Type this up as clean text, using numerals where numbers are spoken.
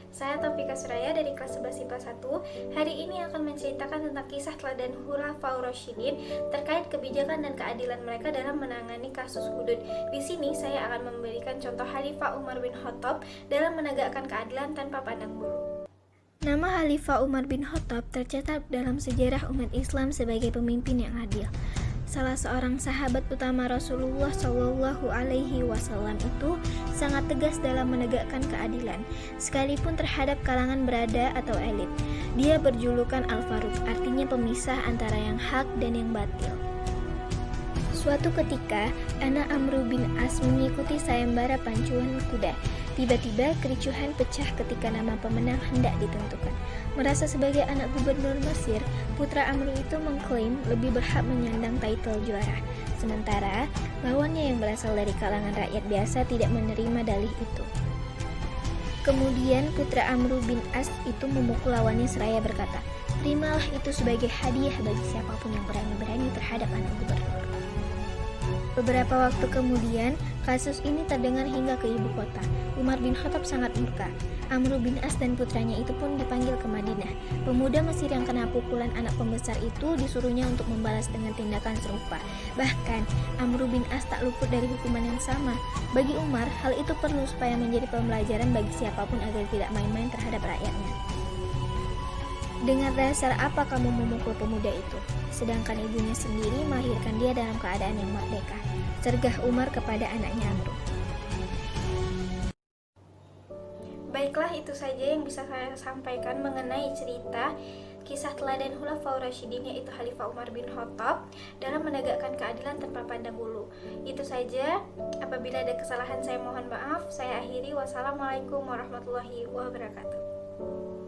Saya Taufika Suraya dari kelas 11 IPA 1. Hari ini akan menceritakan tentang kisah teladan Khulafaur Rasyidin terkait kebijakan dan keadilan mereka dalam menangani kasus hudud. Di sini saya akan memberikan contoh Khalifah Umar bin Khattab dalam menegakkan keadilan tanpa pandang bulu. Nama Khalifah Umar bin Khattab tercatat dalam sejarah umat Islam sebagai pemimpin yang adil. Salah seorang sahabat utama Rasulullah Shallallahu Alaihi Wasallam itu sangat tegas dalam menegakkan keadilan, sekalipun terhadap kalangan berada atau elit. Dia berjulukan Al-Faruq, artinya pemisah antara yang hak dan yang batil. Suatu ketika, anak Amru bin As mengikuti sayembara pancuan kuda. Tiba-tiba kericuhan pecah ketika nama pemenang hendak ditentukan. Merasa sebagai anak gubernur Mesir, putra Amru itu mengklaim lebih berhak menyandang titel juara. Sementara, lawannya yang berasal dari kalangan rakyat biasa tidak menerima dalih itu. Kemudian putra Amru bin As itu memukul lawannya seraya berkata, "Terimalah itu sebagai hadiah bagi siapapun yang berani-berani terhadap anak gubernur." Beberapa waktu kemudian, kasus ini terdengar hingga ke ibu kota. Umar bin Khattab sangat murka. Amru bin As dan putranya itu pun dipanggil ke Madinah. Pemuda Mesir yang kena pukulan anak pembesar itu disuruhnya untuk membalas dengan tindakan serupa. Bahkan, Amru bin As tak luput dari hukuman yang sama. Bagi Umar, hal itu perlu supaya menjadi pembelajaran bagi siapapun agar tidak main-main terhadap rakyatnya. Dengan dasar apa kamu memukul pemuda itu? Sedangkan ibunya sendiri melahirkan dia dalam keadaan yang merdeka. Cergah Umar kepada anaknya Amru. Baiklah, itu saja yang bisa saya sampaikan mengenai cerita kisah teladan Khulafaur Rasyidin, yaitu Khalifah Umar bin Khattab dalam menegakkan keadilan tanpa pandang bulu. Itu saja. Apabila ada kesalahan saya mohon maaf. Saya akhiri. Wassalamualaikum warahmatullahi wabarakatuh.